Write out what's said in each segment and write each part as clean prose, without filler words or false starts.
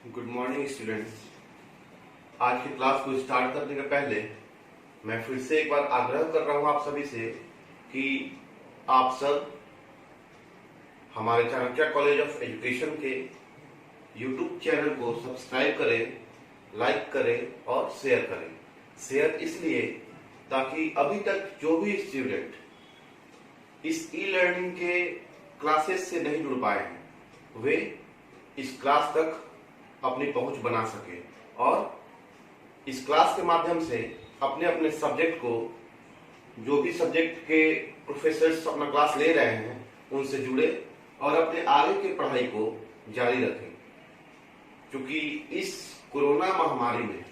Good morning students. आज की class को स्टार्ट करने के पहले मैं फिर से एक बार आग्रह कर रहा हूं आप सभी से कि आप सब हमारे चाणक्य कॉलेज ऑफ एजुकेशन के यूट्यूब चैनल को सब्सक्राइब करें, लाइक करें और शेयर करें। शेयर इसलिए ताकि अभी तक जो भी स्टूडेंट इस ई लर्निंग के क्लासेस से नहीं जुड़ पाए हैं वे इस क्लास तक अपनी पहुंच बना सके और इस क्लास के माध्यम से अपने अपने सब्जेक्ट को, जो भी सब्जेक्ट के प्रोफेसर्स अपना क्लास ले रहे हैं उनसे जुड़े और अपने आगे की पढ़ाई को जारी रखें। क्योंकि इस कोरोना महामारी में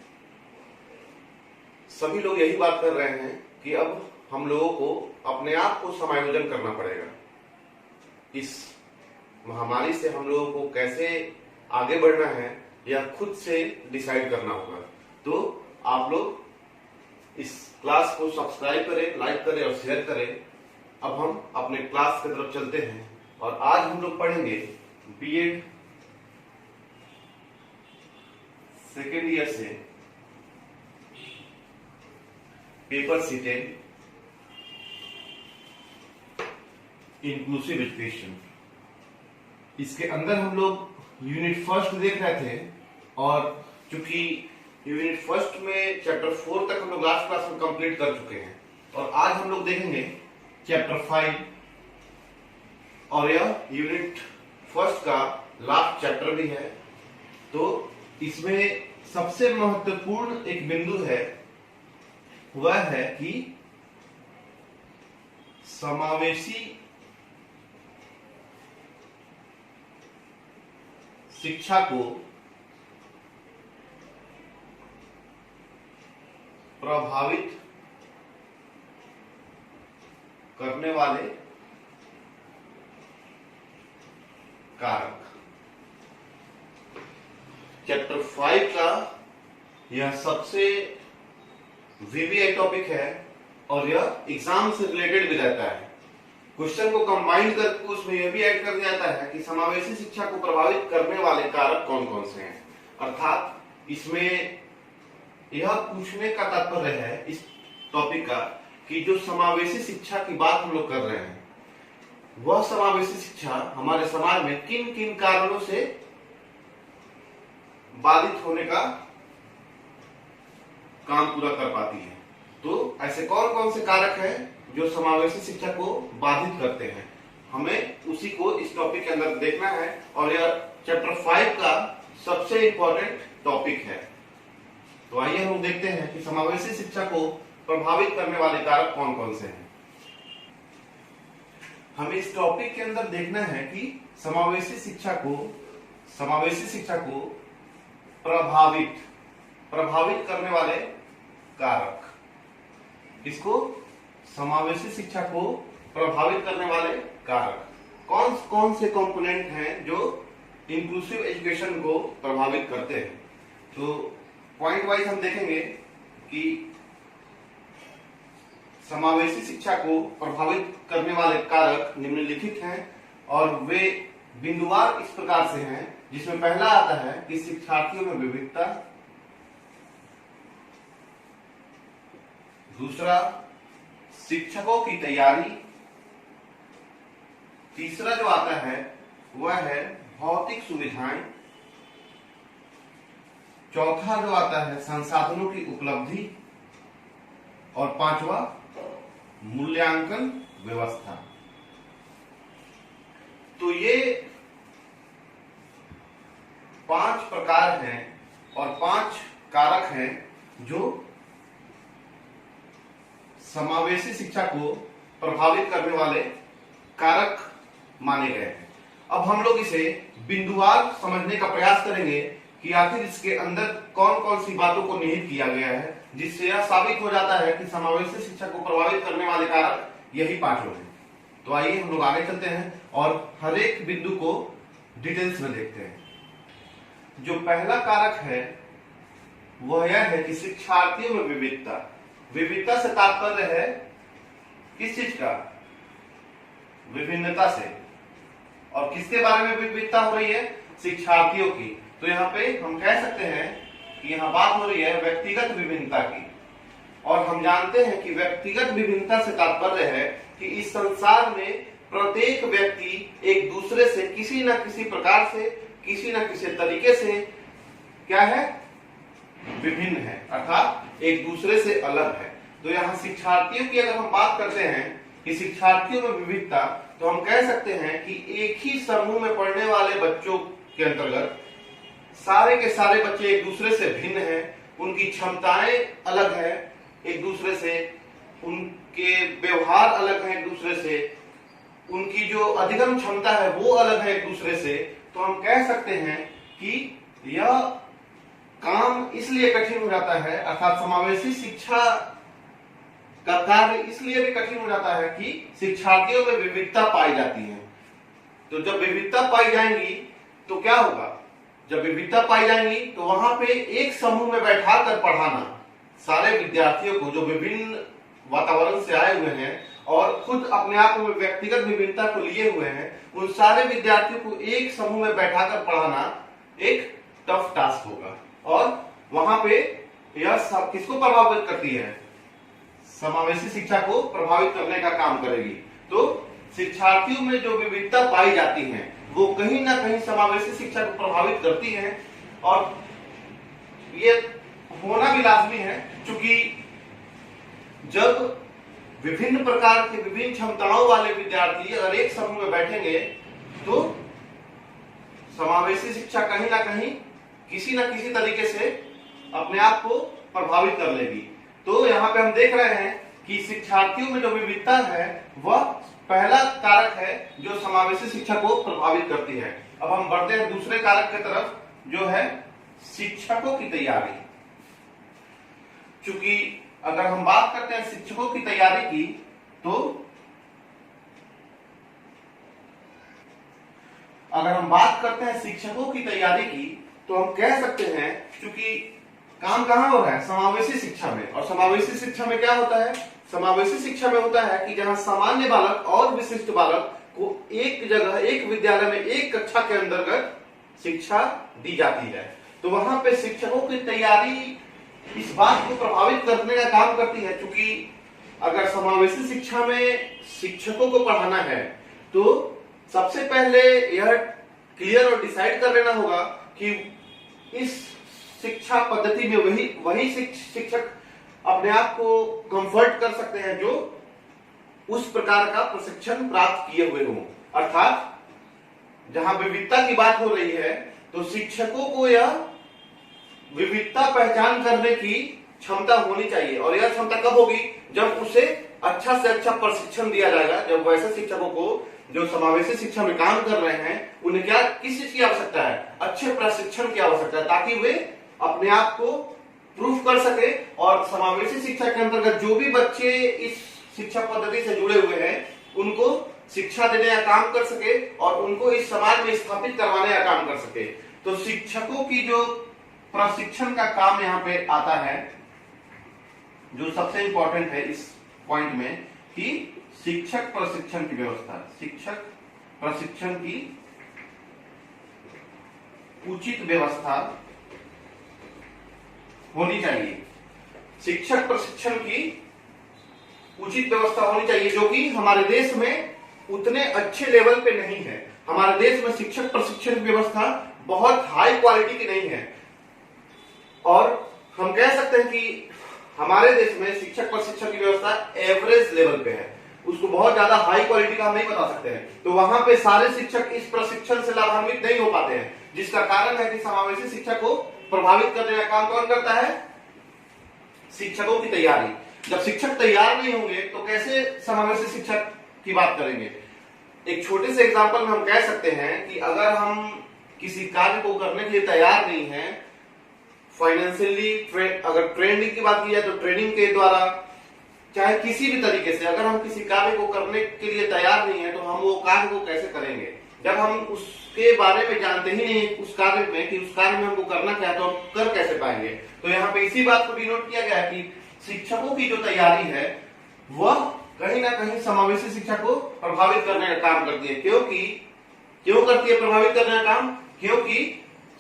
सभी लोग यही बात कर रहे हैं कि अब हम लोगों को अपने आप को समायोजन करना पड़ेगा। इस महामारी से हम लोगों को कैसे आगे बढ़ना है यह खुद से डिसाइड करना होगा। तो आप लोग इस क्लास को सब्सक्राइब करें, लाइक करें और शेयर करें। अब हम अपने क्लास की तरफ चलते हैं और आज हम लोग पढ़ेंगे बीएड सेकेंड ईयर से पेपर C10 इंक्लूसिव एजुकेशन। इसके अंदर हम लोग यूनिट फर्स्ट देख रहे थे और चूंकि यूनिट फर्स्ट में चैप्टर 4 तक हम लोग लास्ट क्लास में कंप्लीट कर चुके हैं और आज हम लोग देखेंगे चैप्टर 5 और यह यूनिट फर्स्ट का लास्ट चैप्टर भी है। तो इसमें सबसे महत्वपूर्ण एक बिंदु है, वह है कि समावेशी शिक्षा को प्रभावित करने वाले कारक। चैप्टर 5 का यह सबसे वीवीआई टॉपिक है और यह एग्जाम से रिलेटेड भी रहता है। क्वेश्चन को कंबाइन करके उसमें यह भी ऐड कर दिया जाता है कि समावेशी शिक्षा को प्रभावित करने वाले कारक कौन कौन से हैं। अर्थात इसमें यह पूछने का तात्पर्य है इस टॉपिक का कि जो समावेशी शिक्षा की बात हम लोग कर रहे हैं वह समावेशी शिक्षा हमारे समाज में किन किन कारणों से बाधित होने का काम पूरा कर पाती है। तो ऐसे कौन कौन से कारक हैं जो समावेशी शिक्षा को बाधित करते हैं, हमें उसी को इस टॉपिक के अंदर देखना है और यह चैप्टर 5 का सबसे इंपॉर्टेंट टॉपिक है। तो आइए हम देखते हैं कि समावेशी शिक्षा को प्रभावित करने वाले कारक कौन कौन से हैं। हमें इस टॉपिक के अंदर देखना है कि समावेशी शिक्षा को प्रभावित करने वाले कारक। इसको समावेशी शिक्षा को प्रभावित करने वाले कारक कौन कौन से कंपोनेंट हैं जो इंक्लूसिव एजुकेशन को प्रभावित करते हैं। तो पॉइंट वाइज हम देखेंगे कि समावेशी शिक्षा को प्रभावित करने वाले कारक निम्नलिखित हैं और वे बिंदुवार इस प्रकार से हैं, जिसमें पहला आता है कि शिक्षार्थियों में विविधता, दूसरा शिक्षकों की तैयारी, तीसरा जो आता है वह है भौतिक सुविधाएं, चौथा जो आता है संसाधनों की उपलब्धि और पांचवा मूल्यांकन व्यवस्था। तो ये 5 प्रकार हैं और 5 कारक हैं जो समावेशी शिक्षा को प्रभावित करने वाले कारक माने गए हैं। अब हम लोग इसे बिंदुवार समझने का प्रयास करेंगे कि आखिर इसके अंदर कौन कौन सी बातों को निहित किया गया है, जिससे यह साबित हो जाता है कि समावेशी शिक्षा को प्रभावित करने वाले कारक यही 5 हैं। तो आइए हम लोग आगे चलते हैं और हर एक बिंदु को डिटेल्स में देखते हैं। जो पहला कारक है वह यह है कि शिक्षार्थियों में विविधता। विविधता से तात्पर्य है किस चीज का? विभिन्नता से। और किसके बारे में विविधता हो रही है? शिक्षार्थियों की। तो यहाँ पे हम कह सकते हैं कि यहाँ बात हो रही है व्यक्तिगत विभिन्नता की, और हम जानते हैं कि व्यक्तिगत विभिन्नता से तात्पर्य है कि इस संसार में प्रत्येक व्यक्ति एक दूसरे से किसी न किसी प्रकार से, किसी न किसी तरीके से क्या है, विभिन्न है, अर्थात एक दूसरे से अलग है। तो यहाँ शिक्षार्थियों की अगर हम बात करते हैं कि शिक्षार्थियों में विविधता, तो हम कह सकते हैं कि एक ही समूह में पढ़ने वाले बच्चों के अंतर्गत सारे के सारे बच्चे एक दूसरे से भिन्न हैं, उनकी क्षमताएं अलग है एक दूसरे से, उनके व्यवहार अलग है एक दूसरे से, उनकी जो अधिगम क्षमता है वो अलग है एक दूसरे से। तो हम कह सकते हैं कि यह काम इसलिए कठिन हो जाता है, अर्थात समावेशी शिक्षा का कार्य इसलिए भी कठिन हो जाता है कि शिक्षार्थियों में विविधता पाई जाती है। तो जब विविधता पाई जाएंगी तो क्या होगा, जब विविधता पाई जाएंगी तो वहां पे एक समूह में बैठा कर पढ़ाना सारे विद्यार्थियों को जो विभिन्न वातावरण से आए हुए हैं और खुद अपने आप में व्यक्तिगत विभिन्नता को लिए हुए हैं, उन सारे विद्यार्थियों को एक समूह में बैठाकर पढ़ाना एक टफ टास्क होगा। और वहां पे यह सब किसको प्रभावित करती है, समावेशी शिक्षा को प्रभावित करने का काम करेगी। तो शिक्षार्थियों में जो विविधता पाई जाती है वो कहीं ना कहीं समावेशी शिक्षा को प्रभावित करती है, और ये होना भी लाजमी है, क्योंकि जब विभिन्न प्रकार के विभिन्न क्षमताओं वाले विद्यार्थी अगर एक समूह में बैठेंगे तो समावेशी शिक्षा कहीं ना कहीं किसी न किसी तरीके से अपने आप को प्रभावित कर लेगी। तो यहाँ पे हम देख रहे हैं कि शिक्षार्थियों में जो विविधता है वह पहला कारक है जो समावेशी शिक्षा को प्रभावित करती है। अब हम बढ़ते हैं दूसरे कारक की तरफ, जो है शिक्षकों की तैयारी। चूंकि अगर हम बात करते हैं शिक्षकों की तैयारी की, तो अगर हम बात करते हैं शिक्षकों की तैयारी की तो हम कह सकते हैं, क्योंकि काम कहां हो रहा है, समावेशी शिक्षा में। और समावेशी शिक्षा में क्या होता है, समावेशी शिक्षा में होता है कि जहां सामान्य बालक और विशिष्ट बालक को एक जगह, एक विद्यालय में, एक कक्षा के अंतर्गत शिक्षा दी जाती है। तो वहां पे शिक्षकों की तैयारी इस बात को प्रभावित करने का काम करती है, क्योंकि अगर समावेशी शिक्षा में शिक्षकों को पढ़ाना है तो सबसे पहले यह क्लियर और डिसाइड कर लेना होगा कि इस शिक्षा पद्धति में वही शिक्षक अपने आप को कंफर्ट कर सकते हैं जो उस प्रकार का प्रशिक्षण प्राप्त किए हुए हों। अर्थात जहां विविधता की बात हो रही है तो शिक्षकों को यह विविधता पहचान करने की क्षमता होनी चाहिए, और यह क्षमता कब होगी, जब उसे अच्छा से अच्छा प्रशिक्षण दिया जाएगा। जब वैसे शिक्षकों को जो समावेशी शिक्षा में काम कर रहे हैं उन्हें क्या, किस चीज की आवश्यकता है, अच्छे प्रशिक्षण की आवश्यकता है, ताकि वे अपने आप को प्रूफ कर सके और समावेशी शिक्षा के अंतर्गत जो भी बच्चे इस शिक्षा पद्धति से जुड़े हुए हैं उनको शिक्षा देने का काम कर सके और उनको इस समाज में स्थापित करवाने का काम कर सके। तो शिक्षकों की जो प्रशिक्षण का काम यहाँ पे आता है, जो सबसे इंपॉर्टेंट है इस पॉइंट में, कि शिक्षक प्रशिक्षण की व्यवस्था, शिक्षक प्रशिक्षण की उचित व्यवस्था होनी चाहिए। शिक्षक प्रशिक्षण की उचित व्यवस्था होनी चाहिए, जो कि हमारे देश में उतने अच्छे लेवल पे नहीं है। हमारे देश में शिक्षक प्रशिक्षण की व्यवस्था बहुत हाई क्वालिटी की नहीं है, और हम कह सकते हैं कि हमारे देश में शिक्षक प्रशिक्षण की व्यवस्था एवरेज लेवल पे है, उसको बहुत ज्यादा हाई क्वालिटी का हम नहीं बता सकते हैं। तो वहां पे सारे शिक्षक इस प्रशिक्षण से लाभान्वित नहीं हो पाते हैं, जिसका कारण है कि समावेशी शिक्षा को प्रभावित करने का काम कौन करता है, शिक्षकों की तैयारी। जब शिक्षक तैयार नहीं होंगे तो कैसे समावेशी शिक्षा की बात करेंगे। एक छोटे से एग्जांपल में हम कह सकते हैं कि अगर हम किसी कार्य को करने के लिए तैयार नहीं है, फाइनेंशियली अगर ट्रेनिंग की बात की जाए तो ट्रेनिंग के द्वारा, चाहे किसी भी तरीके से अगर हम किसी कार्य को करने के लिए तैयार नहीं है तो हम वो कार्य को कैसे करेंगे, जब हम उसके बारे में जानते ही नहीं उस कार्य में कि उस कार्य में हमको करना क्या है तो हम कर कैसे पाएंगे। तो यहाँ पे इसी बात को डिनोट किया गया है कि शिक्षकों की जो तैयारी है वह कहीं ना कहीं समावेशी शिक्षा को प्रभावित करने का काम करती है। क्यों करती है प्रभावित करने का काम, क्योंकि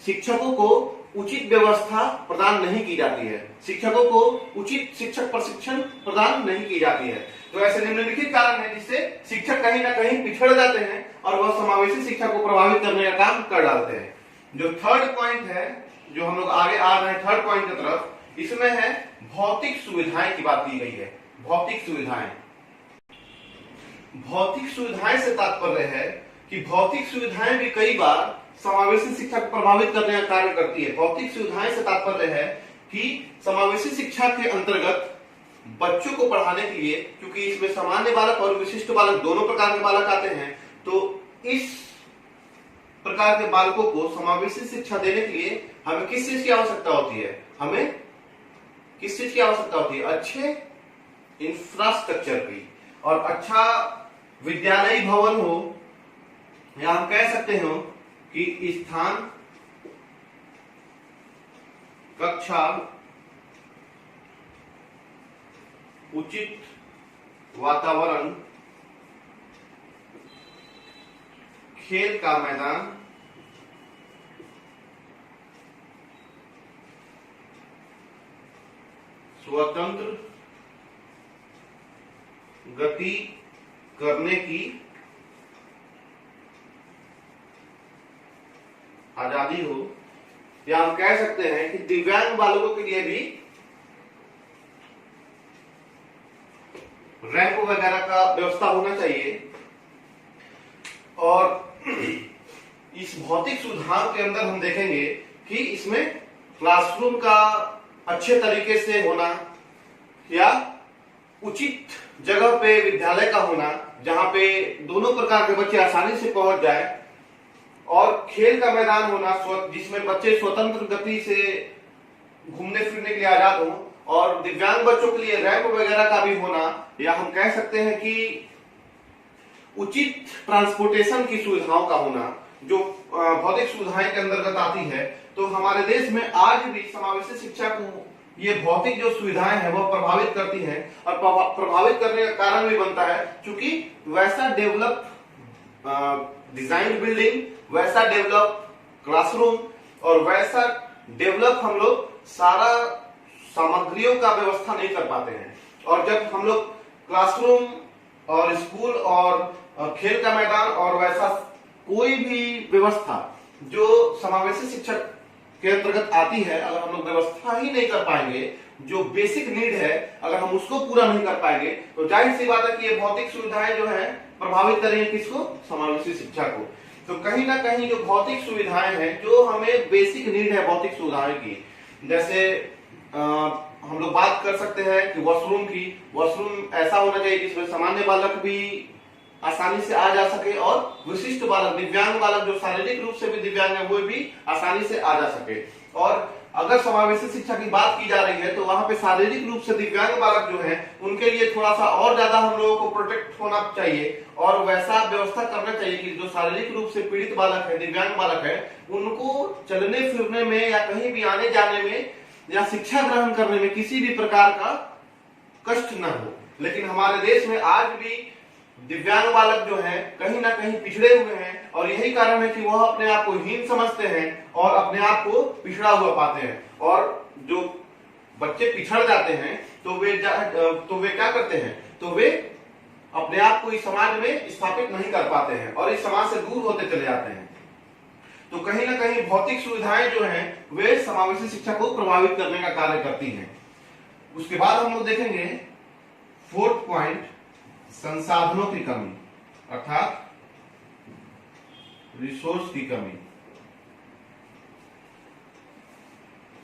शिक्षकों को उचित व्यवस्था प्रदान नहीं की जाती है, शिक्षकों को उचित शिक्षक प्रशिक्षण प्रदान नहीं की जाती है। तो ऐसे निम्नलिखित कारण है जिससे शिक्षक कहीं ना कहीं पिछड़ जाते हैं और वह समावेशी शिक्षा को प्रभावित करने का काम कर डालते हैं। जो थर्ड पॉइंट है, जो हम लोग आगे आ रहे हैं थर्ड पॉइंट की तरफ, इसमें है भौतिक सुविधाएं की बात की गई है। भौतिक सुविधाएं, भौतिक सुविधाएं से तात्पर्य है कि भौतिक सुविधाएं भी कई बार समावेशी शिक्षा को प्रभावित करने का कार्य करती है। भौतिक सुविधाएं से तात्पर्य है कि समावेशी शिक्षा के अंतर्गत बच्चों को पढ़ाने के लिए, क्योंकि इसमें सामान्य बालक और विशिष्ट बालक दोनों प्रकार के बालक आते हैं, तो इस प्रकार के बालकों को समावेशी शिक्षा देने के लिए हमें किस चीज की आवश्यकता होती है? हमें किस चीज की आवश्यकता होती है? अच्छे इंफ्रास्ट्रक्चर की, और अच्छा विद्यालय भवन हो, या हम कह सकते हो कि स्थान, कक्षा, उचित वातावरण, खेल का मैदान, स्वतंत्र गति करने की आजादी हो, या हम कह सकते हैं कि दिव्यांग बालकों के लिए भी रैंप वगैरह का व्यवस्था होना चाहिए। और इस भौतिक सुविधाओं के अंदर हम देखेंगे कि इसमें क्लासरूम का अच्छे तरीके से होना, या उचित जगह पे विद्यालय का होना जहां पे दोनों प्रकार के बच्चे आसानी से पहुंच जाए, और खेल का मैदान होना जिसमें बच्चे स्वतंत्र गति से घूमने फिरने के लिए आजाद हों, और दिव्यांग बच्चों के लिए रैंप वगैरह का भी होना, या हम कह सकते हैं कि उचित ट्रांसपोर्टेशन की सुविधाओं का होना, जो भौतिक सुविधाएं के अंतर्गत आती है। तो हमारे देश में आज भी समावेशी शिक्षा को ये भौतिक जो सुविधाएं हैं वह प्रभावित करती हैं, और प्रभावित करने का कारण भी बनता है क्योंकि वैसा डेवलप डिजाइन बिल्डिंग, वैसा डेवलप क्लासरूम, और वैसा डेवलप हम लोग सारा सामग्रियों का व्यवस्था नहीं कर पाते हैं। और जब हम लोग क्लासरूम और स्कूल और खेल का मैदान और वैसा कोई भी व्यवस्था जो समावेशी शिक्षा के अंतर्गत आती है, अगर हम लोग व्यवस्था ही नहीं कर पाएंगे, जो बेसिक नीड है अगर हम उसको पूरा नहीं कर पाएंगे, तो जाहिर सी बात है कि ये भौतिक सुविधाएं जो है प्रभावित करेंगे किसको? समावेशी शिक्षा को। तो कहीं ना कहीं जो भौतिक सुविधाएं हैं, जो हमें बेसिक नीड है भौतिक सुविधाएं की, जैसे हम लोग बात कर सकते हैं कि वॉशरूम की, वॉशरूम ऐसा होना चाहिए जिसमें सामान्य बालक भी आसानी से आ जा सके, और विशिष्ट बालक, दिव्यांग बालक जो शारीरिक रूप से भी दिव्यांग है वो भी आसानी से आ जा सके। और अगर समावेशी शिक्षा की बात की जा रही है तो वहां पे शारीरिक रूप से दिव्यांग बालक जो है उनके लिए थोड़ा सा और ज्यादा हम लोगों को प्रोटेक्ट होना चाहिए, और वैसा व्यवस्था करना चाहिए कि जो शारीरिक रूप से पीड़ित बालक है, दिव्यांग बालक है, उनको चलने फिरने में या कहीं भी आने जाने में या शिक्षा ग्रहण करने में किसी भी प्रकार का कष्ट न हो। लेकिन हमारे देश में आज भी दिव्यांग बालक जो है कहीं ना कहीं पिछड़े हुए हैं, और यही कारण है कि वह अपने आप को हीन समझते हैं और अपने आप को पिछड़ा हुआ पाते हैं। और जो बच्चे पिछड़ जाते हैं तो वे क्या करते हैं? तो वे अपने आप को इस समाज में स्थापित नहीं कर पाते हैं और इस समाज से दूर होते चले जाते हैं। तो कहीं ना कहीं भौतिक सुविधाएं जो हैं वे समावेशी शिक्षा को प्रभावित करने का कार्य करती हैं। उसके बाद हम लोग देखेंगे फोर्थ पॉइंट, संसाधनों की कमी, अर्थात रिसोर्स की कमी।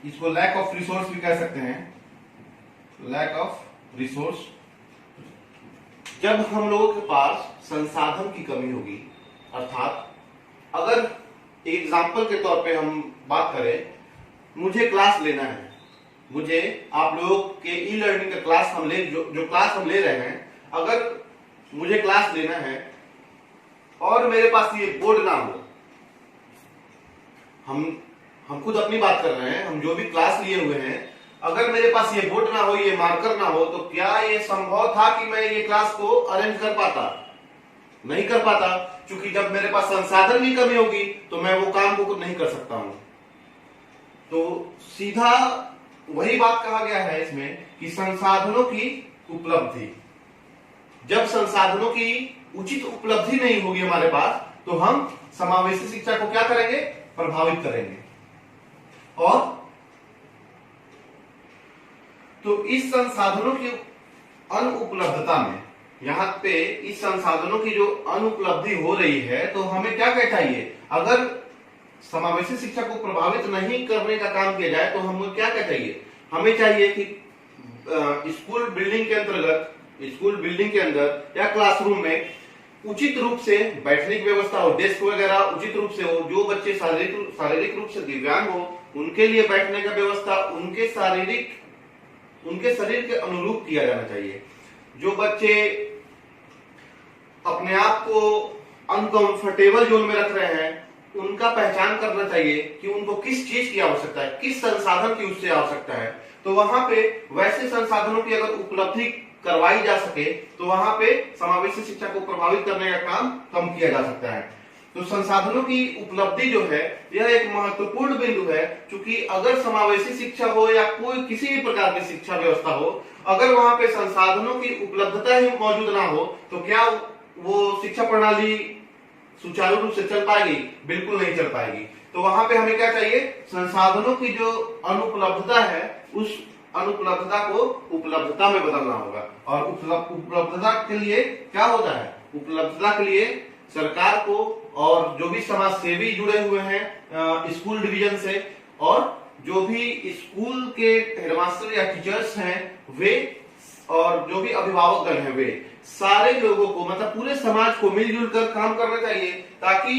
इसको लैक ऑफ रिसोर्स भी कह सकते हैं, लैक ऑफ रिसोर्स। जब हम लोगों के पास संसाधन की कमी होगी, अर्थात अगर एग्जाम्पल के तौर पे हम बात करें, मुझे क्लास लेना है, मुझे आप लोगों के ई लर्निंग का क्लास हम ले जो क्लास हम ले रहे हैं, अगर मुझे क्लास लेना है और मेरे पास ये बोर्ड ना हो, हम खुद अपनी बात कर रहे हैं, हम जो भी क्लास लिए हुए हैं, अगर मेरे पास ये बोर्ड ना हो, ये मार्कर ना हो, तो क्या ये संभव था कि मैं ये क्लास को अरेंज कर पाता? नहीं कर पाता, क्योंकि जब मेरे पास संसाधन की कमी होगी तो मैं वो काम को नहीं कर सकता हूं। तो सीधा वही बात कहा गया है इसमें कि संसाधनों की उपलब्धि, जब संसाधनों की उचित उपलब्धि नहीं होगी हमारे पास तो हम समावेशी शिक्षा को क्या करेंगे, प्रभावित करेंगे। और तो इस संसाधनों की अनुपलब्धता में, यहां पे इस संसाधनों की जो अनुपलब्धि हो रही है तो हमें क्या क्या चाहिए, अगर समावेशी शिक्षा को प्रभावित नहीं करने का काम किया जाए तो हमें क्या क्या चाहिए, हमें चाहिए कि स्कूल बिल्डिंग के अंतर्गत, स्कूल बिल्डिंग के अंदर या क्लासरूम में उचित रूप से बैठने की व्यवस्था हो, डेस्क वगैरह उचित रूप से हो, जो बच्चे शारीरिक रूप से दिव्यांग हो उनके लिए बैठने का व्यवस्था उनके शरीर के अनुरूप किया जाना चाहिए। जो बच्चे अपने आप को अनकंफर्टेबल जोन में रख रहे हैं उनका पहचान करना चाहिए कि उनको किस चीज की आवश्यकता है, किस संसाधन की उससे आवश्यकता है। तो वहां पे वैसे संसाधनों की अगर उपलब्धि करवाई जा सके तो वहां पे समावेशी शिक्षा को प्रभावित करने का काम कम किया जा सकता है। तो संसाधनों की उपलब्धि जो है यह एक महत्वपूर्ण बिंदु है, क्योंकि अगर समावेशी शिक्षा हो या कोई किसी भी प्रकार की शिक्षा व्यवस्था हो, अगर वहां पे संसाधनों की उपलब्धता ही मौजूद ना हो तो क्या वो शिक्षा प्रणाली सुचारू रूप से चल पाएगी, बिल्कुल नहीं चल पाएगी। तो वहां पे हमें क्या चाहिए, संसाधनों की जो अनुपलब्धता है उस अनुपलब्धता को उपलब्धता में बदलना होगा। और उपलब्धता के लिए क्या होता है, उपलब्धता के लिए सरकार को और जो भी समाज सेवी जुड़े हुए हैं स्कूल डिवीजन से, और जो भी स्कूल के हेडमास्टर या टीचर्स हैं वे, और जो भी अभिभावक गण हैं वे सारे लोगों को, मतलब पूरे समाज को मिलजुल कर काम करना चाहिए, ताकि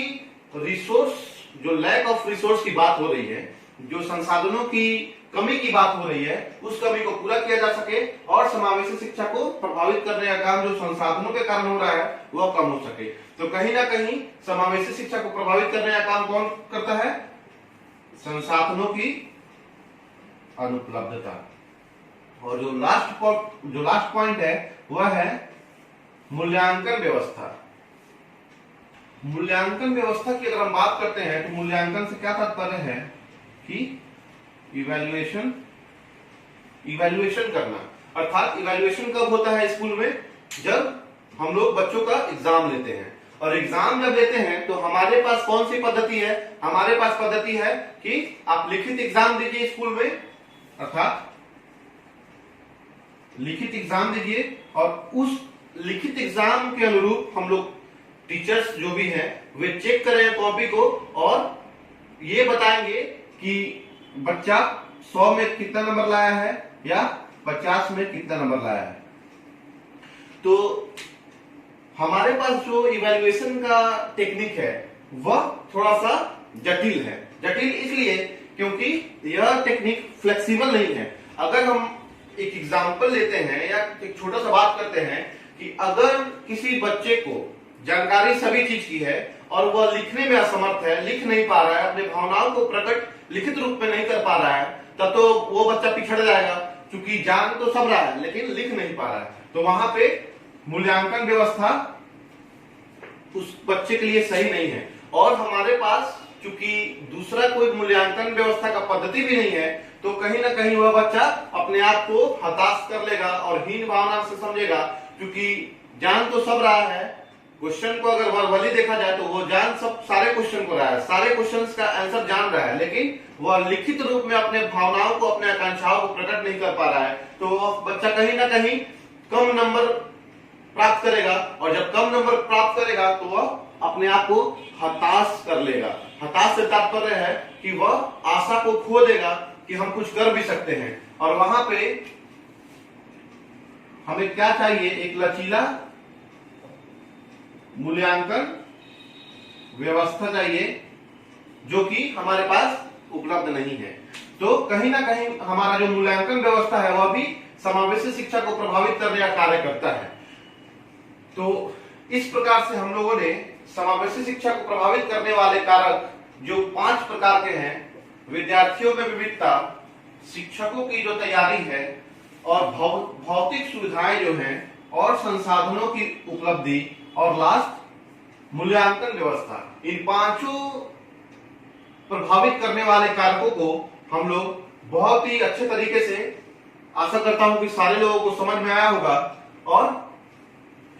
रिसोर्स, जो लैक ऑफ रिसोर्स की बात हो रही है, जो संसाधनों की कमी की बात हो रही है, उस कमी को पूरा किया जा सके और समावेशी शिक्षा को प्रभावित करने का काम जो संसाधनों के कारण हो रहा है वह कम हो सके। तो कहीं ना कहीं समावेशी शिक्षा को प्रभावित करने का काम कौन करता है, संसाधनों की अनुपलब्धता। और जो लास्ट पॉइंट है वह है मूल्यांकन व्यवस्था। मूल्यांकन व्यवस्था की अगर हम बात करते हैं तो मूल्यांकन से क्या तात्पर्य है कि इवैल्यूएशन करना, अर्थात इवैल्यूएशन कब होता है स्कूल में, जब हम लोग बच्चों का एग्जाम लेते हैं। और एग्जाम जब लेते हैं तो हमारे पास कौन सी पद्धति है, हमारे पास पद्धति है कि आप लिखित एग्जाम दीजिए स्कूल में, अर्थात लिखित एग्जाम दीजिए और उस लिखित एग्जाम के अनुरूप हम लोग टीचर्स जो भी हैं वे चेक करें कॉपी को और ये बताएंगे कि बच्चा 100 में कितना नंबर लाया है या 50 में कितना नंबर लाया है। तो हमारे पास जो इवैल्यूएशन का टेक्निक है वह थोड़ा सा जटिल है। जटिल इसलिए क्योंकि यह टेक्निक फ्लेक्सिबल नहीं है। अगर हम एक एग्जाम्पल लेते हैं या एक छोटा सा बात करते हैं कि अगर किसी बच्चे को जानकारी सभी चीज की है और वह लिखने में असमर्थ है, लिख नहीं पा रहा है, अपने भावनाओं को प्रकट लिखित रूप में नहीं कर पा रहा है, तब तो वो बच्चा पिछड़ जाएगा, क्योंकि जान तो सब रहा है लेकिन लिख नहीं पा रहा है। तो वहां पे मूल्यांकन व्यवस्था उस बच्चे के लिए सही नहीं है। और हमारे पास चूंकि दूसरा कोई मूल्यांकन व्यवस्था का पद्धति भी नहीं है तो कहीं ना कहीं वह बच्चा अपने आप को हताश कर लेगा और हीन भावना से समझेगा, क्योंकि जान तो सब रहा है। क्वेश्चन को अगर वर्बली देखा जाए तो वो जान सब सारे क्वेश्चन को रहा है, सारे क्वेश्चंस का आंसर जान रहा है, लेकिन वह लिखित रूप में अपने भावनाओं को, अपने आकांक्षाओं को प्रकट नहीं कर पा रहा है। तो वह बच्चा कहीं ना कहीं कम नंबर प्राप्त करेगा और जब कम नंबर प्राप्त करेगा तो वह अपने आप को हताश कर लेगा। हताश से तात्पर्य है कि वह आशा को खो देगा कि हम कुछ कर भी सकते हैं। और वहां पे हमें क्या चाहिए, एक लचीला मूल्यांकन व्यवस्था चाहिए जो कि हमारे पास उपलब्ध नहीं है। तो कहीं ना कहीं हमारा जो मूल्यांकन व्यवस्था है वह भी समावेशी शिक्षा को प्रभावित करने का कार्य करता है। तो इस प्रकार से हम लोगों ने समावेशी शिक्षा को प्रभावित करने वाले कारक जो 5 प्रकार के हैं, विद्यार्थियों में विविधता, शिक्षकों की जो तैयारी है और भौतिक सुविधाएं जो हैं और संसाधनों की उपलब्धि और लास्ट मूल्यांकन व्यवस्था, इन 5 प्रभावित करने वाले कारकों को हम लोग बहुत ही अच्छे तरीके से, आशा करता हूं कि सारे लोगों को समझ में आया होगा और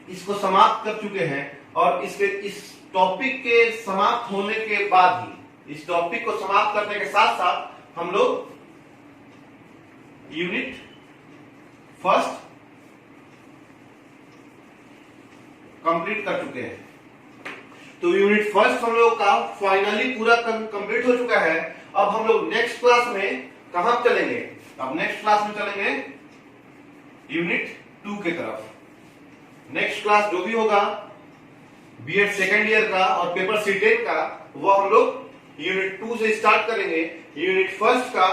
इसको समाप्त कर चुके हैं। और इस टॉपिक के समाप्त होने के बाद ही, इस टॉपिक को समाप्त करने के साथ साथ हम लोग यूनिट फर्स्ट कंप्लीट कर चुके हैं। तो यूनिट फर्स्ट हम लोग का फाइनली पूरा कंप्लीट हो चुका है। अब हम लोग नेक्स्ट क्लास में कहां चलेंगे? अब नेक्स्ट क्लास में चलेंगे यूनिट 2 के तरफ। नेक्स्ट क्लास जो भी होगा बीएड सेकेंड ईयर का और पेपर C10 का, वो हम लोग यूनिट 2 से स्टार्ट करेंगे। यूनिट फर्स्ट का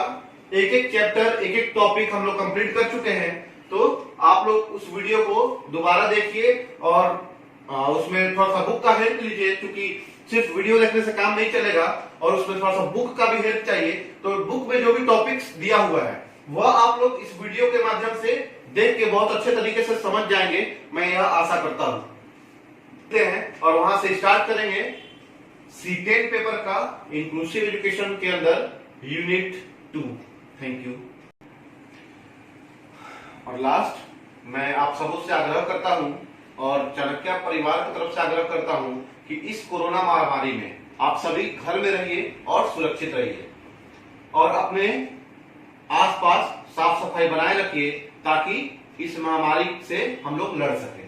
एक एक चैप्टर, एक एक टॉपिक हम लोग कंप्लीट कर चुके हैं। तो आप लोग उस वीडियो को दोबारा देखिए और उसमें थोड़ा सा बुक का हेल्प लीजिए, क्योंकि सिर्फ वीडियो देखने से काम नहीं चलेगा और उसमें थोड़ा सा बुक का भी हेल्प चाहिए। तो बुक में जो भी टॉपिक्स दिया हुआ है वह आप लोग इस वीडियो के माध्यम से देख के बहुत अच्छे तरीके से समझ जाएंगे, मैं यह आशा करता हूं। और वहां से स्टार्ट करेंगे C10 पेपर का इंक्लूसिव एजुकेशन के अंदर यूनिट 2। Thank you. और लास्ट मैं आप सबों से आग्रह करता हूं और चाणक्य परिवार की तरफ से आग्रह करता हूं कि इस कोरोना महामारी में आप सभी घर में रहिए और सुरक्षित रहिए और अपने आसपास साफ सफाई बनाए रखिए, ताकि इस महामारी से हम लोग लड़ सकें।